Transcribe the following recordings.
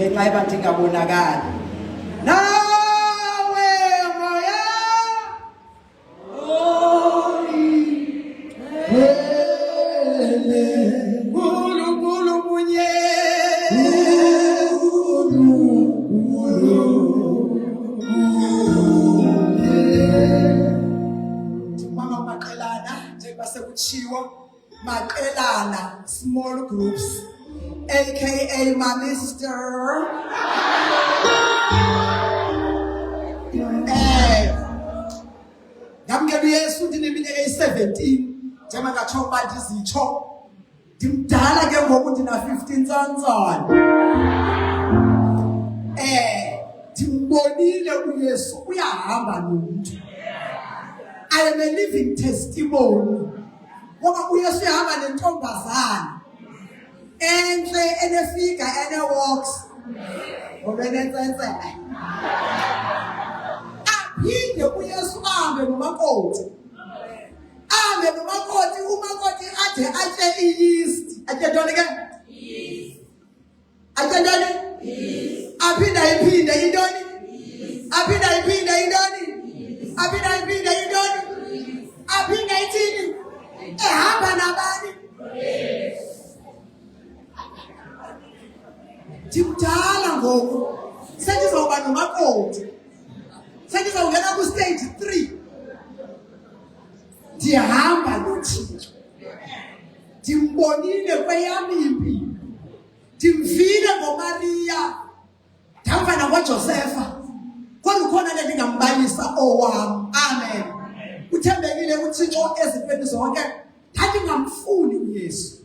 ngenxa yoba ndingabonakali. Nawe moya Nkulunkulu munye Mama Maqelana njengoba sekutshiwo Maqelana small groups aka Mamister ngamngena uYesu ndineminyaka eyi-17 njengoba ngatsho uba ndizitsho ndimdala ke ngoku ndina 15 tsontsona ndimbonile uYesu uyahamba nomntu. I am a living testimony ngoba uYesu uyahamba nentombazana enhle enefiga ene-walks ngoba enentsentse. Aphinde uYesu ahambe nomakoti umakoti ade atye i-yeast. Atye ntoni ke? Atye ntoni? Aphinda iphinde intoni? Aphinda iphinde intoni? Aphinda iphinde intoni? Aphinda ithini? Ehamba nabani? Ndimdala ngoku sendizawuba nomakoti, sendizawungena ku-stage 3. Ndihamba noThixo, ndimbonile kweyam impilo, ndimvile ngoMariya, ndamva nangoJosefa, kodwa ukhona le ndingambalisa owam. Amen. Uthembekile uThixo ezintweni zonke. Ndandingamfuni uYesu.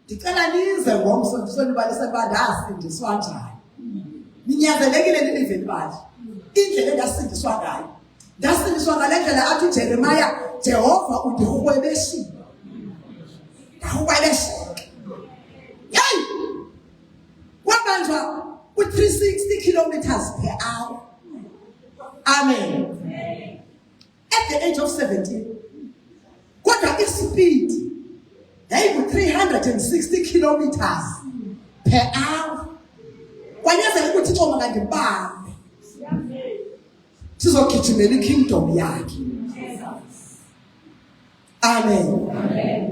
Ndicela nize ngomso ndisonibalise uba ndasindiswa njani. Ninyanzelekile nilive libali indlela endasindiswa ngayo. Ndasindiswa ngale ndlela athi uJeremaya, Jehova undirhwebeshile. Ndarhwebesheka. Yeyi! Wabanjwa u-360 kilometers per hour. Amen. At the age of 17, kodwa ispeed yayiku-360 kilometers per hour. Kwanyanzeleka ukuthi uThixo makandibambe sizogijimela ikingdom yakhe. Amen.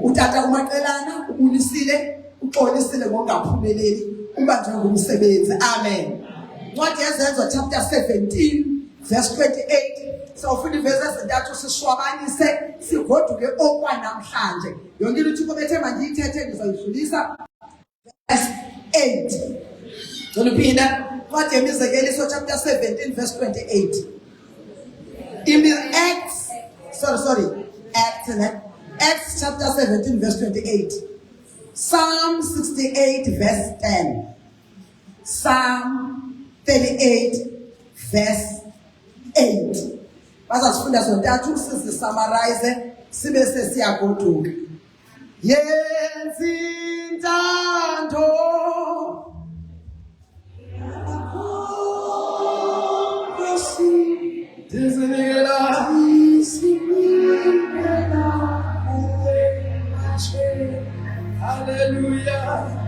Utata uMaqelana ubulisile, uxolisile ngokungaphumeleli, ubanjwe ngumsebenzi. Amen. Ncwadi yeZenzo chapter 17 verse 28. Sawufuna ivesi ezintathu sishwabanise sigoduke okwanamhlanje. Yonke into uThixo bethe mandiyithethe ndizoyidlulisa. Verse 8. Zoluphinda ncwadi yemizekeliso chapter 17 verse 28. Acts chapter 17 verse 28. Psalm 68 verse 10. Psalm 38 verse 8. Bazasifunda zontathu sizisummarize sibe sesiyagoduka. Yenzi intando Hallelujah.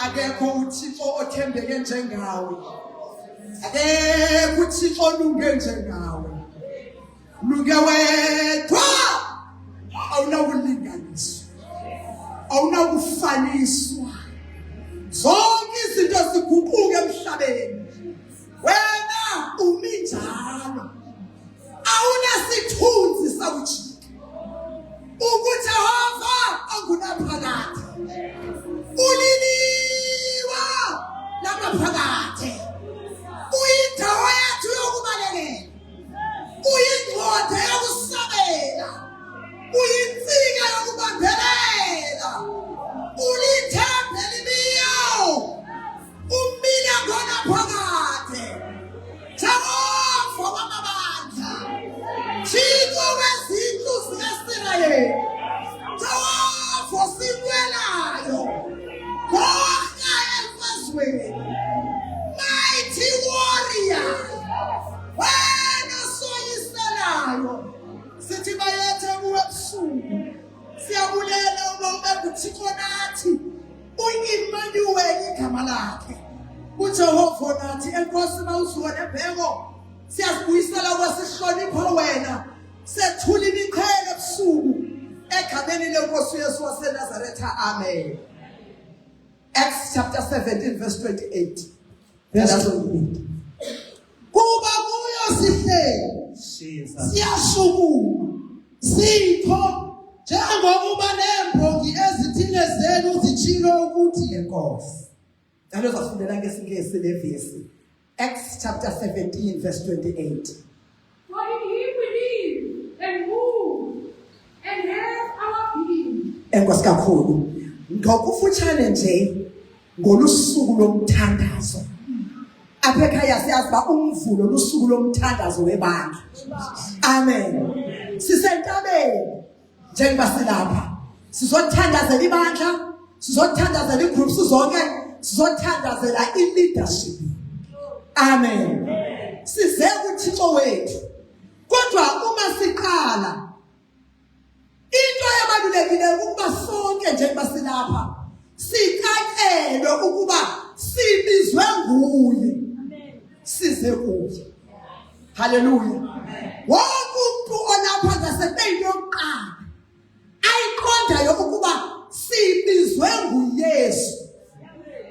Akekho uThixo othembeke njengawe. Akekho uThixo olunge njengawe. Lunge wedwa. Awunakulinganiswa. Awunakufaniswa. Zonke izinto ziguquke emhlabeni. Wena umi njalo. Awunasithunzi sakujika. UJehova angunaphakade. Uliliwa lamaphakade. Uyindawo yethu yokubalekela. Uyingcwadi yokusabela. Uyinsika yokubambelela. Ulithembe limiyo. Umile khona phakade. Jehova wamabandla. Thixo wezindlu zikaSirayeli. Jehova osilwelayo. Konke emfazweni. Mighty warrior. Wena soyiselayo. Sithi bayethe kuwe ebusuku. Siyabulela uma ubebuthixo nathi. U-Emmanuel igama lakhe. UJehova nathi enkosi mawuzuka nebheko. Siyazibuyisela kwesihlonipho wena. Sethula imiqhele ebusuku. Egameni lenkosi uYesu waseNazaretha. Amen. Acts chapter 17 verse 28. That's what we read. Kuba kuyo sihleli. Siyashukuma. Sipho njengokuba nembongi ezithile zenu zitshilo ukuthi enkosi. Njalo safundela ngesingisi levesi. Acts chapter 17 verse 28. For in him we live and move and have our being. Enkosi kakhulu. Ngokufutshane nje ngolusuku lomthandazo. Apha ekhaya siyazi ba umvulo lusuku lomthandazo webandla. Amen. Sisentabeni njengoba silapha. Sizothandazela ibandla, sizothandazela igroup sizonke, sizothandazela ileadership. Amen. Size kuThixo wethu. Kodwa uma siqala into yabalulekile ukuba sonke njengoba silapha sikacelwe ukuba sibizwe nguye. Size kuye. Hallelujah. Wonke umuntu olapha ngasepeni yokuqala ayiqondayo ukuba sibizwe nguYesu.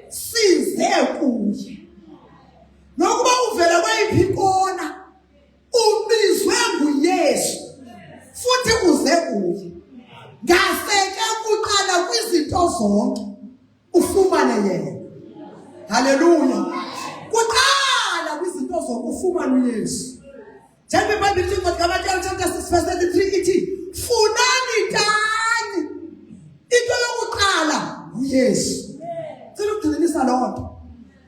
Size kuye. Nokuba uvela kweyiphi ikona ubizwe nguYesu futhi uze kuye. Ngaseke kuqala kwizinto zonke ufumane yena. Hallelujah. Kuqala kwizinto zonke ufumane uYesu. Njengoba iBhayibheli ithi ngoMateyu chapter 6 verse 33 ithi funani tani. Into yokuqala uYesu. Sicela ukugcinisa lonto.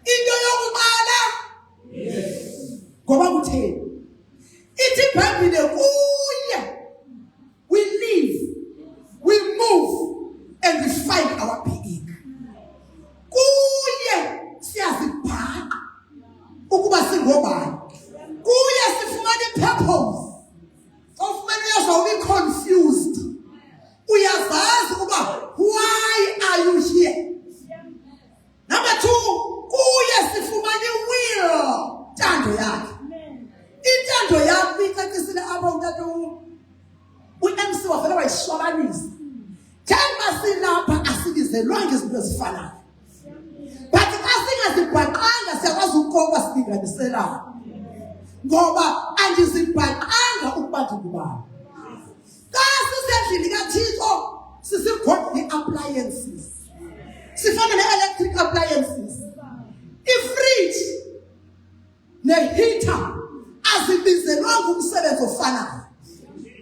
Into yokuqala Yesu. Ngoba kutheni? Ithi iBhayibheli kuye we live, we move and we find our being. Kuye siyazibhaqa ukuba singobani. Kuye sifumana ipurpose. Ofumana uyazwa ube confused. Uyazazi ukuba why are you here? Number 2, kuye sifumana will. Thando yakhe. Intando yakhe icacisile apha uNtatu uMC wavela wayishwabanisa. Njengoba silapha asibizelwanga izinto ezifanayo. But asingazibhaqanga siyakwazi ukukoba silinganiselana. Ngoba angizibhaqanga ukubantu kubani. Kasisendlini kaThixo sisigodly appliances. Sifana ne-electric appliances. I-fridge ne-heater azibizelwanga umsebenzi ofanayo.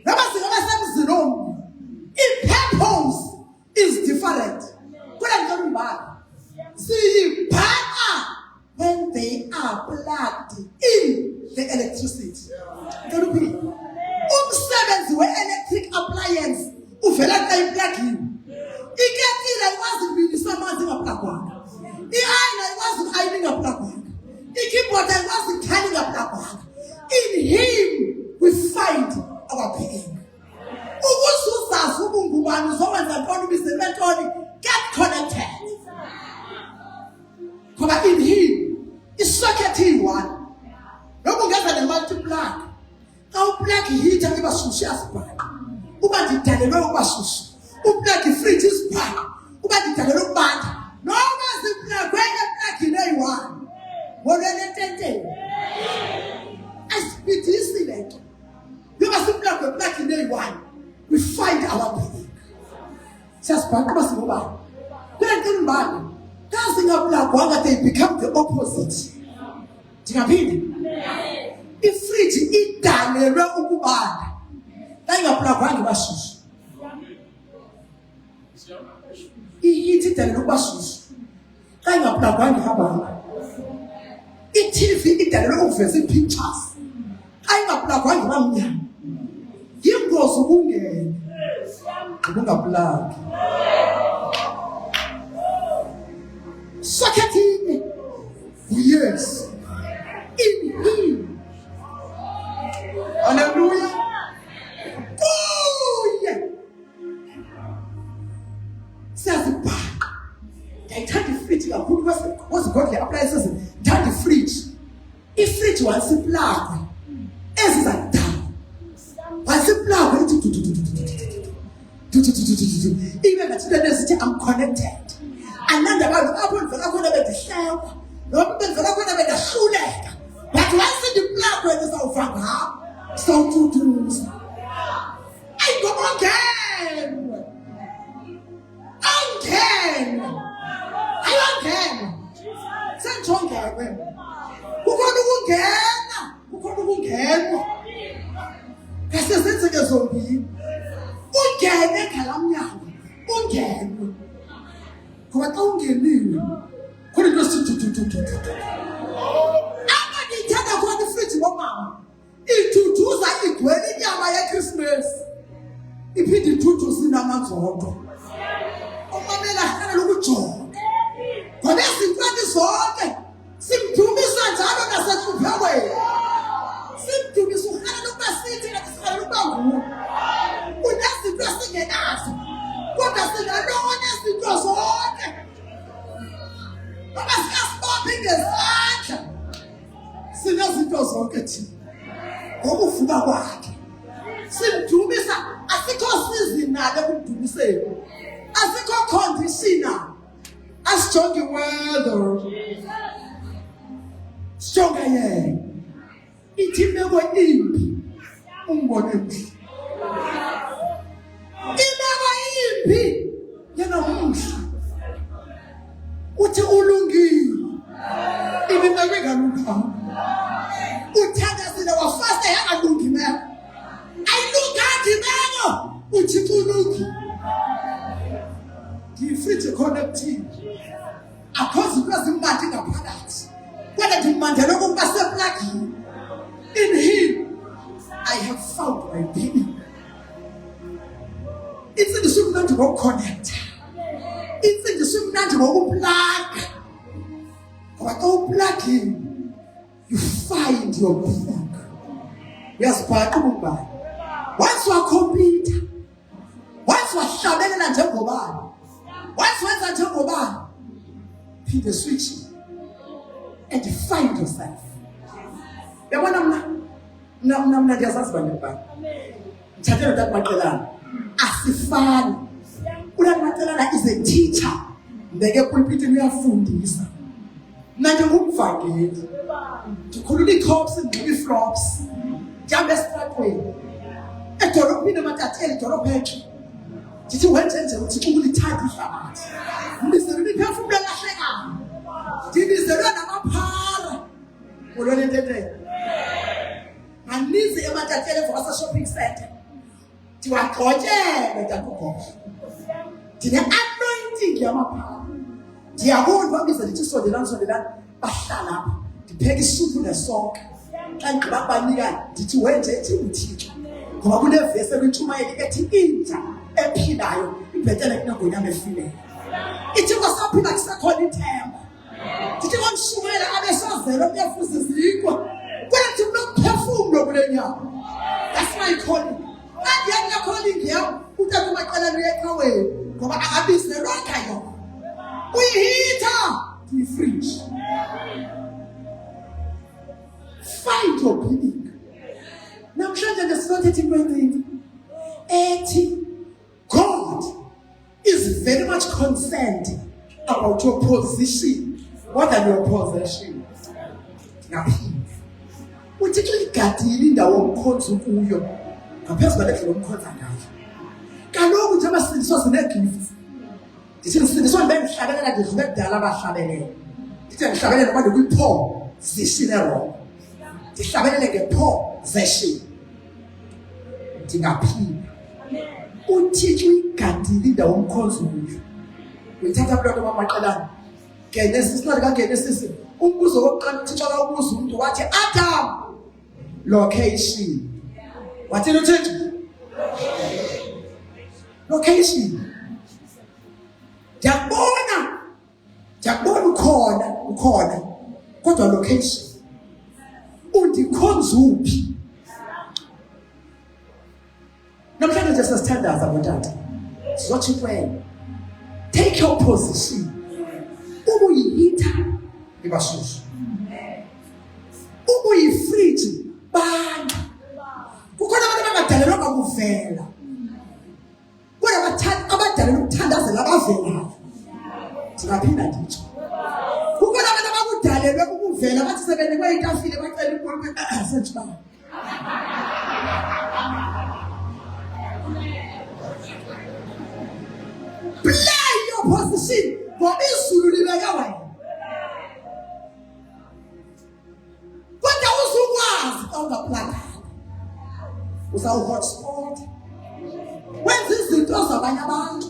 Noma singabasemzini omnye, i-purpose is different. Kule nto mbali. Siyibhaqa when they are plugged in the electricity. Ngeluphi? Umsebenzi we-electric appliance uvela xa iplugini. Iketile ikwazi ukubilisa amanzi ngaplagwanga. I-ayina ikwazi uku-ayina ngaplagwanga. I-keyboard ikwazi ukukhanya ngaplagwanga. In him we find our being. Ukuze uzazi ubungubani uzokwenza ntoni ubizelwe ntoni, get connected. Ngoba in him isocket iyi-1 noma ungeza ne-multiplug xa uplug ihitha iba shushu iyasibhaka uba ndidalelwe uba shushu uplug ifridge isibhaka uba ndidalelwe ukubanda noma ziplugwe eplugini eyi-1 molweni ententeni asibhidisi le nto noma siplugwe eplugini eyi-1 we find our being siyasibhaka uba singobani kule nto imbani xa zingaplugwanga they become the opposite ndingaphinde ifridge idalelwe ukubanda xa ingaplugwanga iba shushu ihithi idalelwe ukuba shushu xa ingaplugwanga ihamba i-TV idalelwe ukuveza ii-pictures xa ingaplugwanga iba mnyama yingozi ukungena ukungaplagi socket inye yes in him hallelujah kuye siyazibhaka ndiyayithanda ifridge kakhulu kwezigodi appliances ndithanda ifridge once iplagwe ezi zakudala once iplagwe ibe ngathi into ezithi I'm connected ananda abantu apho ndivela khona bendihlekwa noma bendivela khona bendahluleka but once ndiplagwe ndizawuva ngapho sawututuza ayingoba ongenwe ayongena senjongelwe kukhona ukungenwa ngasezenzeke zombini ungene ngalamnyango ungenwe ngoba xa ungeniwe khona into esithi apha ndiyithanda khona ifridge ngomama ithuthuza igcwele inyama yeChristmas iphinde ithuthuze inamanzondo umamela ahlala ukujonga ngoba ezintweni zonke simdumisa njalo nasethuphekweni simdumisa uhalela ukuba sithi nathi sihalela ukuba nguwe unezinto esingenazo kodwa sinalona izinto zonke ngoba siyasibopha ngezandla sinezinto zonke thina ngokuvuka kwakhe simdumisa asikho sizinalo ekumdumiseni asikho conditional asijonge weather sijonga yena ithi imeko imbi umbone mhle imeko imbi yena muhle uthi ulungile imeko engalunganga uthandazile wafasta yangalungi meko ayilunganga imeko uthi ulungile ndiyifridge connected akho zinto ezimnandi ngaphakathi kodwa ndimandela ukuba seplugini in him I have found my being intsindiso imnandi ngokukhonektha intsindiso imnandi ngokuplaga ngoba xa uplugini you find your being uyazibhaqa ububani once wakhompyutha once wahlabelela njengobani once wenza njengobani phinde switch and find yourself yabona mna ndiyazazi bani bani ndithathela Tata Maqelana asifani uTata Maqelana is a teacher mbeke pulpitini uyafundisa mna njengumvangeli ndikhulula ii-cops ndinxiba ii-flops ndihambe esitratweni edolophini ematateli idolophu entle ndithi wenjenje uthi ukulithanda ihlabathi ndibizelwe imiphefumlo elahlekayo ndibizelwe namaphara molweni ententeni maninzi ematateli emva kwase-shopping center ndiwagxotyele takugogo ndine-anointing yamaphara ndiyabona babiza ndithi sondelani bahlala apha ndipheka isuphu nesonka xa ndigqiba kubanika ndithi wenje ethi uThixo ngoba kunevesi ekwintshumayeli ethi inja ephilayo ibhetele kunegonyama efileyo ithi kwasaphila kusekhona ithemba ndithi kwamshumayela abesazela umnyafuzi zikwa kwethi mnokuphefumlo kule nyama that's my calling andiyani calling yam uTata Maqelana uyecaweni ngoba akabizelwanga yona uyihitha ndiyifridge concerned about your position more than your possession. Ngaphinda uThixo igadile indawo omkhonza kuyo ngaphezu kwalendlela omkhonza ngayo. Kaloku nje amasindiswa sine-gifts. Ndithi ngisindiswa bengihlabelela ndidlule kudala abahlabelele. Ndithi ngihlabelele manje kwi-position errong. Ndihlabelele nge-possession. Ndingaphinda uThixo igadile indawo omkhonza kuyo. Uyithatha abantu bamaqelana. Genesis kaGenesis umbuzo wokuqala uThixo akawubuza umuntu wathi Adam location. Wathini uThixo? Location. Yakubona ukhona kodwa location. Undikhonza uphi? Namhlanje nje sesithandaza ngotata. Sizothi kwena. Take your position. Ubuyihitha ibashushu. Ubuyifriji bani. Kukhona abantu abadalelwa ukuvela. Kodwa abadalelwa ukuthandazela abavelayo. Singaphinda nditsho. Kukhona abantu abakudalelwe ukuvela bathi sebenikwe itafile bacela inkulumo asethi ba. Play your position. Ngoba izulu libeke wena. Kodwa uzukwazi awungaplaka. Uzawuhotspot. Wenza izinto zabanye abantu.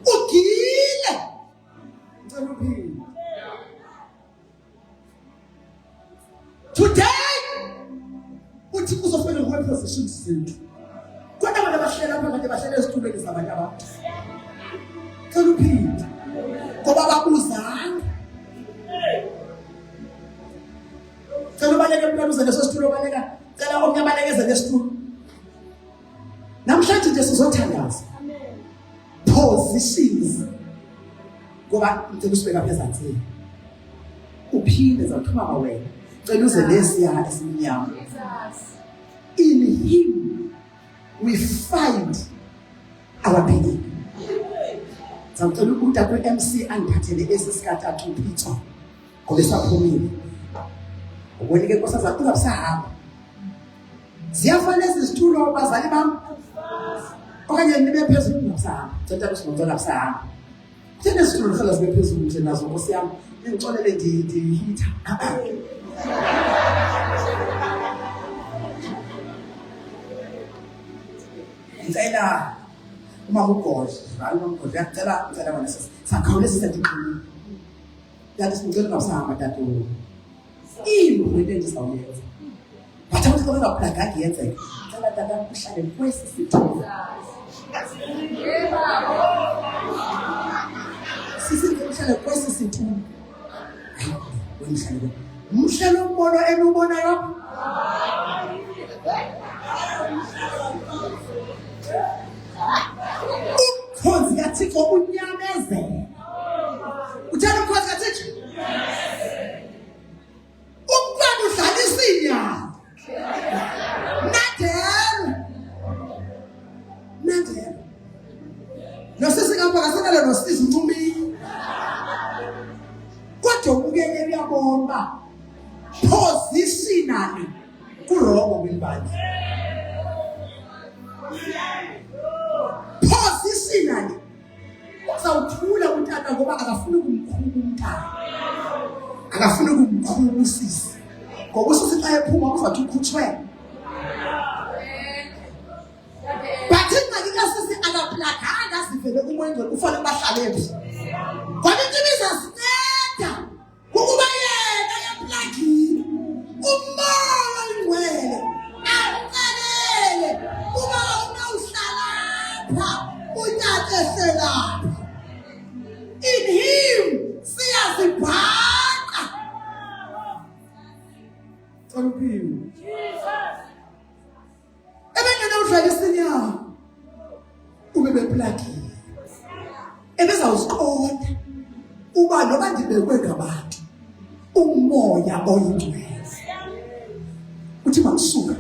Ugile. Ngicela uphile. Today uthi kuzofanele uwe position zethu. Kodwa abantu abahlela phakathi bahlela ezitulweni zabanye abantu. Ngicela uphile. Ngoba babuzana. Cela ubaleke umntwana uze leso situlo baleka. Cela omnye abalekeze lesitulo. Namhlanje nje sizothandaza. Positions. Ngoba ngicela usibeka phezulu. Uphinde zathuma wena. Cela uze lesiya esimnyama. In him we find our being. Sawucela ukuthi kwi-MC angiphathele esisikhathi athi uPeter. Ngoba esaphumile. Ubonike nkosazana ungabusahamba. Ziyafana izitulo abazali bami. Okanye nibe phezulu ungabusahamba. Thetha ukuthi ngizolabusahamba. Thina izitulo hlala zibe phezulu nje nazo Nkosi yami. Ngixolele ngihitha. Ngicela uma ugodla, hayi ugodla ngicela wena sakhawuleza ndiqini. Yathi sicela ngabusahamba dadoo. Into into endizawuyenza. Bathe ukuthi kodwa ngaphaka ngiyenzeka. Ngicela tata uhlale kwesi sithulo. Uhlale kwesi sithulo. Wemhlalo. Umhlalo umbono enubonayo. Ukhozi kaThixo unyamezela. Uthanda ukhozi kaThixo? Umntwana udlalisa inyama. Nadela. Nosisi ngapha kasenalo nosisi Ncumini. Kodwa ubukeke uyabona. Positionally kurongo kwibandla. Positionally uzawuthula untata ngoba akafuni ukumkhulu umntana. Akafuni ukumkhulu usisi. Ngoba usisi xa ephuma kuzathi ukhutshwe. Bathi ngakike sisi akaplakanga sivele umoya ufanele bahlale phi. Ngoba intimiza sinceda ukuba yena yaplakile. Umoya ingcwele awuqalele uba unawuhlala lapha unyathe selapha. In him siyazibhaqa. Thank ebengena udlalisa inyama ube beplakile. Ebezawuziqonda uba noba ndibekwe ngabantu umoya oyingcwele. Uthi makusuka.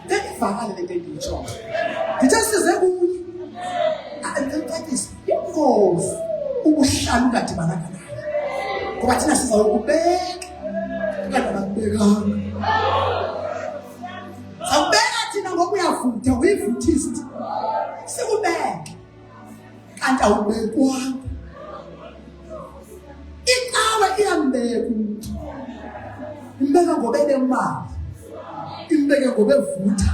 Ngekuvakala lento endiyitsho. Ngithe size kuye. Ngicacisa. inkosi ubuhlala ungadibananga nayo ngoba thina sizawukubeka kanti abakubekanga awubeka thina ngoba uyavutha uyivuthist sikubeke kanti awubekwanga icawe iyambeka umuntu imbeka ngoba enemali imbeka ngoba evutha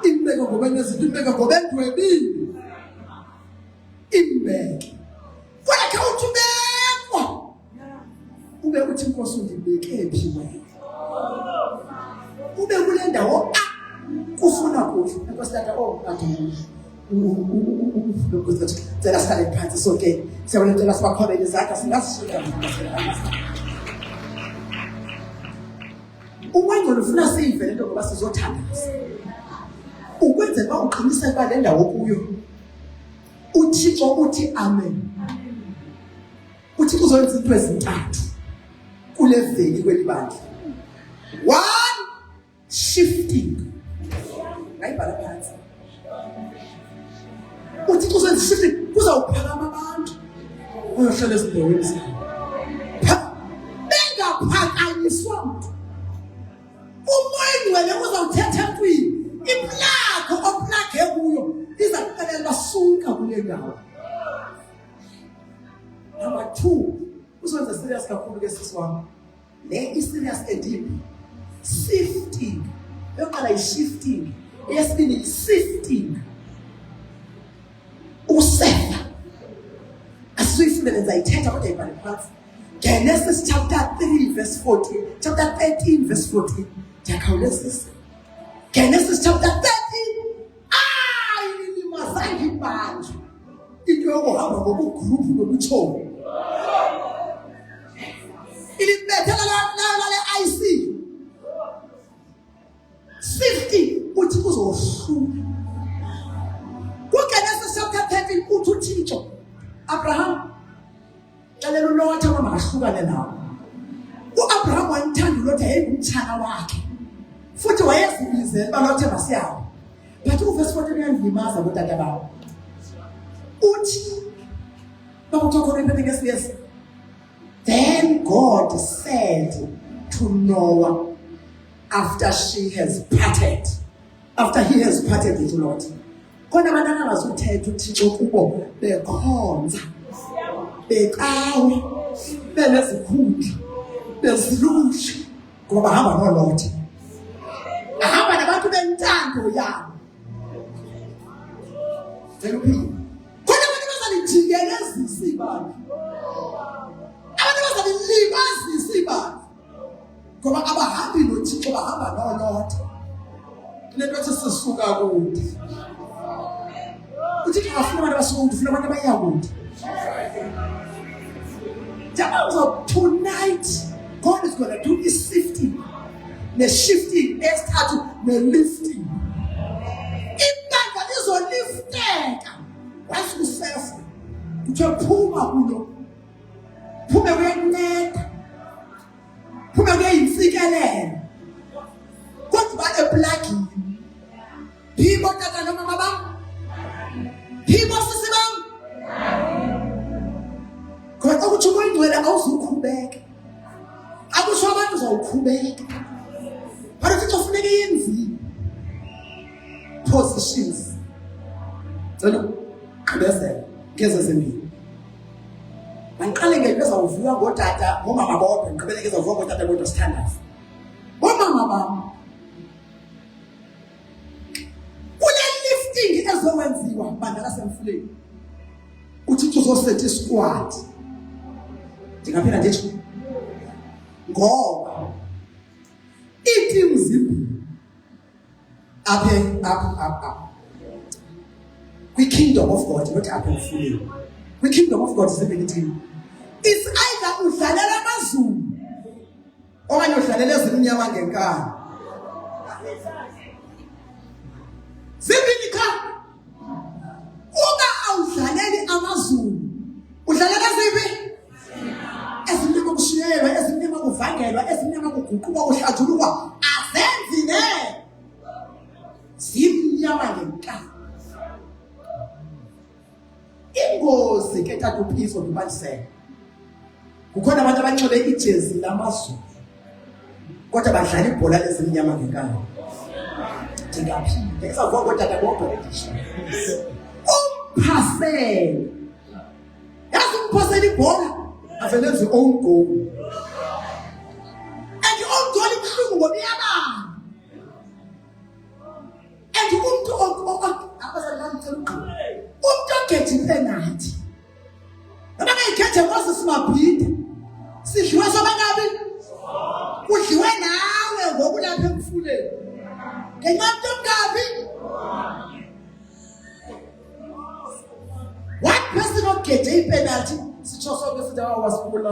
imbeka ngoba enezinto imbeka ngoba endwebile imbeke kwakhe uthi ubekwa ube uthi inkosi undibeke phi wena ube kule ndawo kufuna kuhle inkosi tata cela sihlale phansi sonke siyabonela sibakhobele izandla singazishuka uwengcolo ufuna siyive lento ngoba sizothandaza ukwenzela uba uqiniseke uba le ndawo kuyo uThixo uthi amen uThixo uzoyenza into ezintathu kule veki kweli bandla. 1 shifting ngayibhala phansi uThixo uzoyenza shifting kuzawuphakama abantu uyohlala ezindaweni zabo bengaphakanyiswa umuntu umoya ingcwele uzawuthetha empini iplakho oplakhe kuyo iza kuqalela basuka kule ndawo. Number 2 uzwenza serious kakhulu ke sisi wami le is serious and sifting yoqala i-shifting eyesibini i-sifting usefa asifundele nzayithetha kodwa ibhale phansi Genesis chapter 3 verse 14 chapter 13 verse 14 ndiyakhawulezisa Genesis chapter 13 inimazange ibanje into yokuhamba ngokugroup nokuthoma ilibethela la IC 50 uthi kuzohluka kuGenesis chapter 13 uthi uThixo Abraham xelela uLot ukuba makahlukane nawo uAbraham wayithanda uLot yayingumtshana wakhe futhi wayezibizela uLot masiyawo but uverse 14 uyandilimaza kutata bawo uthi bakuthokhona into ngesiyesi. Then God said to Noah after he has parted with Lot. Kona abantwana bazuthetha uThixo kubo bekhonza bekawe belezikhundla bezilusha ngoba hamba noLot ahamba nabantu bentando yabo Zeluphi kona abantu bazalijikelezisa ibandla abantu bazalibazisa ibandla ngoba abahambi noThixo bahamba noLot lento sisisuka kude uThixo afuna abantu abasuka kude ufuna abantu abaya kude. Tonight God is going to do this sifting the shifting esithathu the lifting ibandla lizolifteka wasusefa kuthiwa phuma kulo phume kuyenceda phume kuyinsikelelo kodwa eplagini phibo tata nomama bam phibo sisi bam kodwa ukuthi umoya ingcwele awuzukhubeka akusho abantu uzawukhubeka but uThixo kufuneka yenzile positions cela qhubezela ngeze zembili Mangiqale ngeke uvuka ngotata ngomama bodwa ngiqhubeleke uvuka ngotata bodwa sithandaza bomama bami kule lifting ezowenziwa bandala semfuleni uThixo uzosetha isquad ndingaphela nje ngoba iiteams zimbili apha kwi-kingdom of God not apha emfuleni kwi-kingdom of God zimbili team. It's either udlalela amazulu okanye udlalela ezimnyama ngenkani zimbili kha uba awudlaleli amazulu udlalela ziphi ezimnyama kushiyelwa ezimnyama kuvangelwa ezimnyama kuguquka kuhlathululwa azenzi ne zimnyama ngenkani ingozi ke ngetata uPhiso noMalisela. Kukhona abantu abanxibe ijezi lamazulu kodwa badlala ibhola lezimnyama ngenkani. Ndingaphinde kusavuma kodwa bonke edisha. Umpasela. Yazi umpasela ibhola avele enze own goal. And own goal ibuhlungu ngoba iyabamba. And umuntu ogethi penalty. Noma ngikhethe Moses Mabhida. Sidliwe sobanabi. Udliwe nawe ngokulapha emfuleni. Ngenxa ngabi. One person ogethe ipenalty sitsho sonke sithi wasibula.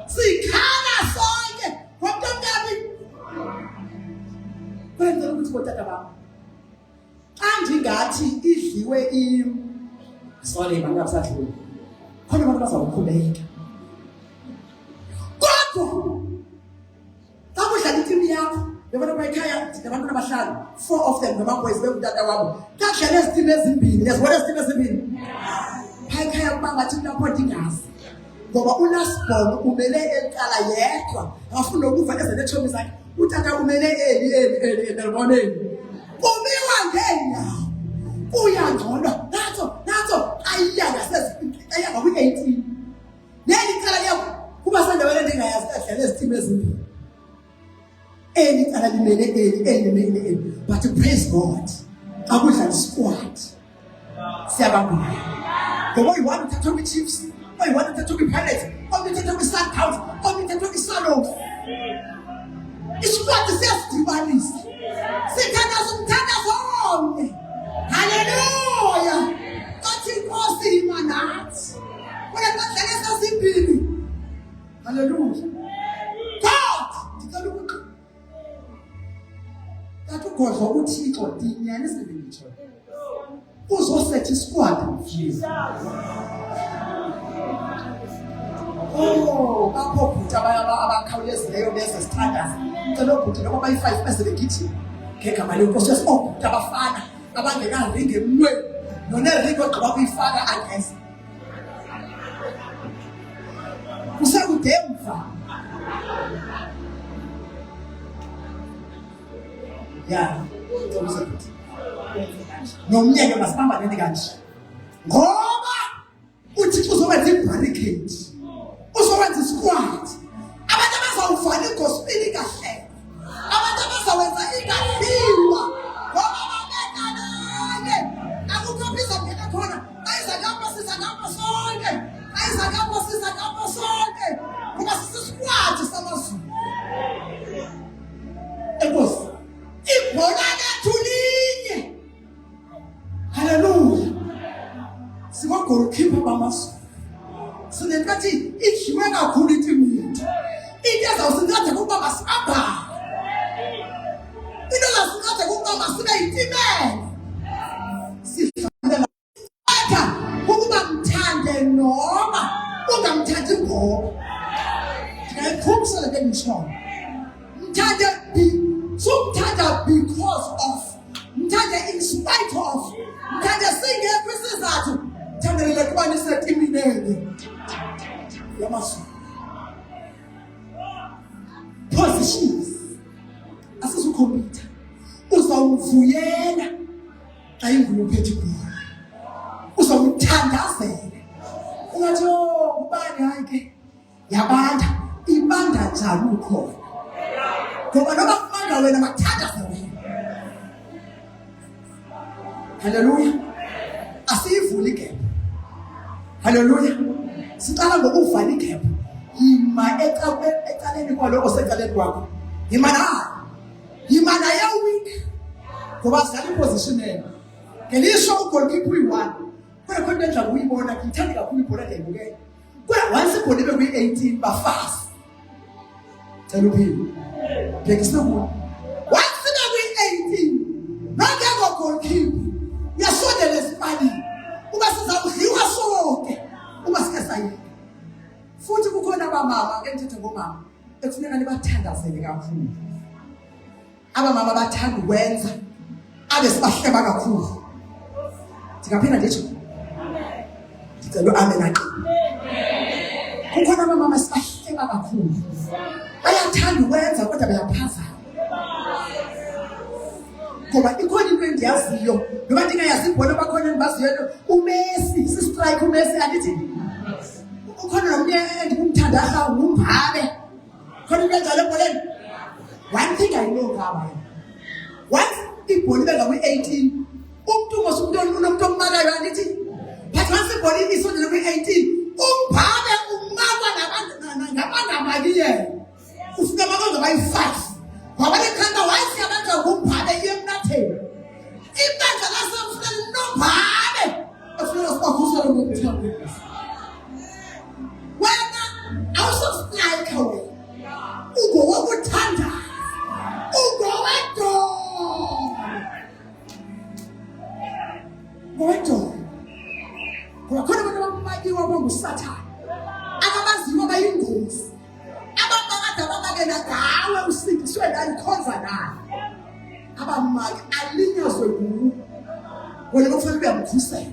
Sikhala sonke. Ngomuntu ngabi. Kwenza ukuthi kodwa baba. Andingathi idliwe sorry manje abasadlula. Khona abantu bazawukhuleka. Kodwa kakudlala iteam yakho, yabona bayikhaya abantu abahlanu, 4 of them ngamaboys bekutata wabo. Kakudlala iziteam ezimbili, yazibona iziteam ezimbili. Bayikhaya kubangathi lapho dingazi. Ngoba uNasibongo umele eqala yedwa, afuna ukuva ezenethomi zakhe. Utata umele endelmoneni. Kumiwa ngenyawo. Uyangcono nazo ayiyanga ayanga ku18. Nelicala yakho kuba sendaweni endingayazi kahle leziteam ezimbili. Elicala limele but praise God. Akudlala squad. Siyabonga. Ngoba uyiwani uthatha kwi-Chiefs, uyiwani uthatha kwi-Pirates, uthatha kwi-Sundowns, uthatha kwi-Swallows. Isquad siyasidibanisa. Sithandaza umthandazo wonke. Hallelujah. Athi Nkosi imanathi. Wena kadlala esasibili. Hallelujah. God, ngicela ukuthi kathi ugodla uThixo dinyane sibinitsho. Uzosetha isquad mfisi. Apho bhuti abakhawulezileyo bese sithandaza. Ngicela ubhuti noma bayi5 bese begithi. Ngegama lenkosi yesibhuti abafana abangenaringi emnweni noneringi ogqiba kuyifaka against. Usakude emva. Ya, ngizobuzela. Nomnyeke masibamba nento kanje. Ngoba uThixo uzowenza ibarricade. Uzowenza isquad. Abantu abazawuvala igospel kahle. Abantu abazawenza ingafiwa. Ngoba babekanaye. Akukho bizongena khona. Ayizakapha sonke. Ayizakapha sonke. Kuba sisquad samazulu. Enkosi. Ibhola lethulinye. Hallelujah. Siko goalkeeper bamasu. Sinenkathi idliwe kakhulu iteam yethu. Into ezawusingatha kuba masihamba. Into ezawusingatha kuba masibe yitimela. Sihlala ukuba mthande noma ungamthandi ngoba. Ndingayikhumbuza le nto endishoyo. Mthande somthanda because of. Mthanda in spite of. Mthanda singekho isizathu. Thandelele kubani setimilele. Yamasu. Positions. Asizukhompyutha. Uzawuvuyela xa ingulu phethe ibhola. Uzawuthandazela. Ungathi ubani hayi ke yabanda ibanda njani ukhona. Ngoba noma kubanda wena makuthandaza wena. Hallelujah. Asiyivuli igap. Hallelujah. Siqala ngokuvala igap. Yima ecaleni kwaloko secaleni kwakho. Yima naye week. Ngoba sidlala iposition ena. Ngelisho ugoalkeeper uyi1. Kodwa konke nje uyibona ngithanda kakhulu ibhola ndiyibukela. Kodwa once ibhola ibe kuyi18 bafast. Tell uphilo. Ngekisa kulo. Once ibe kuyi18 nonke ngogoalkeeper. Uyasondela esipalini. Uba sizawudliwa sonke. Uba sikasayini. Futhi kukhona abamama ke ngithethe ngomama ekufuneka nibathandazele kakhulu. Abamama bathanda ukwenza abe sibahleba kakhulu. Ndingaphinda ndithi Ngicela amen ake. Kukhona abamama sibahleka kakhulu. Bayathanda ukwenza kodwa bayaphazama. Ngoba ikhona into endiyaziyo, noma ndingayazi ibhola bakhona endibaziyo, uMessi, si-strike uMessi andithi. Ukhona nomnye endikumthanda ahawu nguMbabe. Khona into enjalo ebholeni. One thing I know ngaba. Once ibhola ibeka kwi-18, umuntu ngosumuntu unomuntu omakayo andithi. But once ibhola isondele kwi-18, uMbabe umakwa nabantu ufika makonga bayi-5. Ngoba lekhanda wayethi abantu nguMbabe yemnatheni. Ibandla lasemfuleni noMbabe. Afuna sibavusele ngokuthanda. Wena awusostrike wena. Ungowokuthanda. Ngowedo. Kukhona abantu abamakiwe abanguSathane. Ababaziwa bayingozi. Ababakade ababakela ngawe usindiswe nani khonza nani. Abamaki alinyazwe nguwe. Wena kufanele ube mkhusela.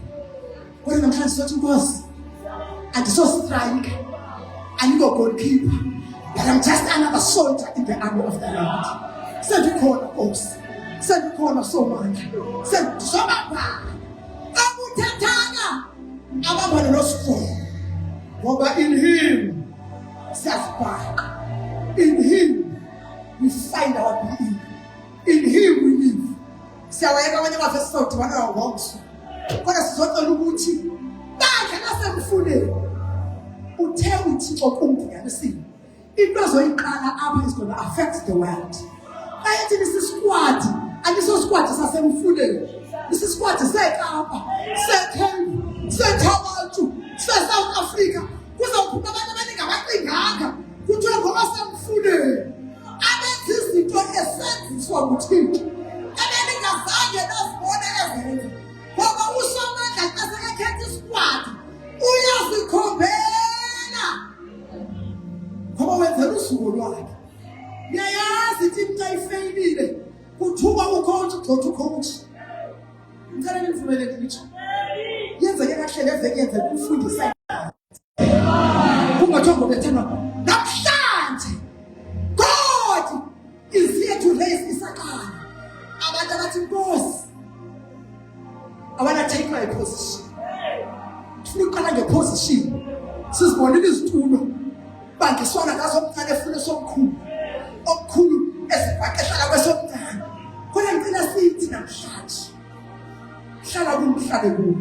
Kodwa namhlanje sizothi Nkosi, andisostrike. Aniko goalkeeper. But I'm just another soldier in the army of the Lord. Sendikhona Nkosi. Sendikhona somandla. Sendisomapha. Abuthathana. Abambana nosifo. Ngoba in him siyasibhaqa. In him we find our being. In him we live. Siyawayeka abanye abafesi sodibana ngomso. Kodwa sizocela ukuthi bandla lasemfuleni uthe uThixo kungiyanisile. Into azoyiqala apha is going to affect the world. Ayithi lesi-squad, andiso-squad sasemfuleni. Lesi-squad seKapa, seKenya, seKhawatshu, se-South Africa. Kuzophuma abantu abaningi abaqinganga. Kuthiwa ngoba semfuleni. Abenza izinto esenziswa nguThixo. Abaningazange bazibone ezenza. Ngoba uSomandla xa sekekhetha i-squad, uyazikhombela. Ngoba wenzela usuku lwakhe. Ngiyayazi ithi xa ifeyilile, kuthuka ucoach ugxotha ucoach. Ngicela nivumele ngitsho. Yenzeke kahle leveke yenze ukufundisa. Kungathongo bethandwa. Namhlanje God is here to raise isakana. Abantu abathi Nkosi, I want to take my position. Ufuna uqala ngeposition. Sizibonile izitulo. Bangisona ngazo omncane efuna somkhulu. Okukhulu ezibhaqeshela kwesomncane. Khona ngicela sithi namhlanje. Hlala kumhlale kuwo.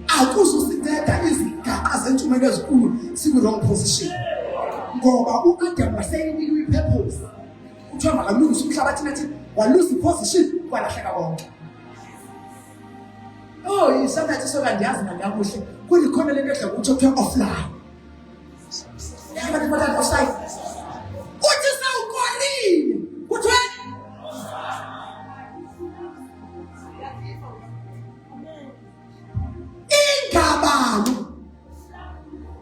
Akususithetha izigaqa zentshumayelo ezinkulu siku-wrong position. Ngoba u-Adam waseyinikwe i-purpose. Kuthiwa makalungise umhlabathi nathi waluza i-position kwalahleka konke. Oh, sometimes soka ndiyazi ngangakuhle. Kulikhona lento edla ukuthi kuthiwa offline. Yabantu bathatha offside. Uthi sawukolile. Kuthiwa ingabalo.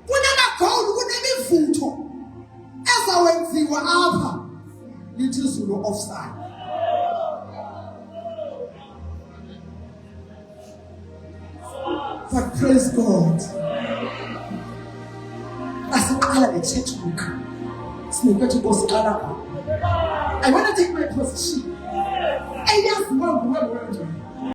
Kunamagoli, kunemivutho ezawenziwa apha. Lithi Zulu offside. But praise God. Asiqala the church book. Sinikwethi bosiqala. I want to take my position. Eyaziwa nguwe wena.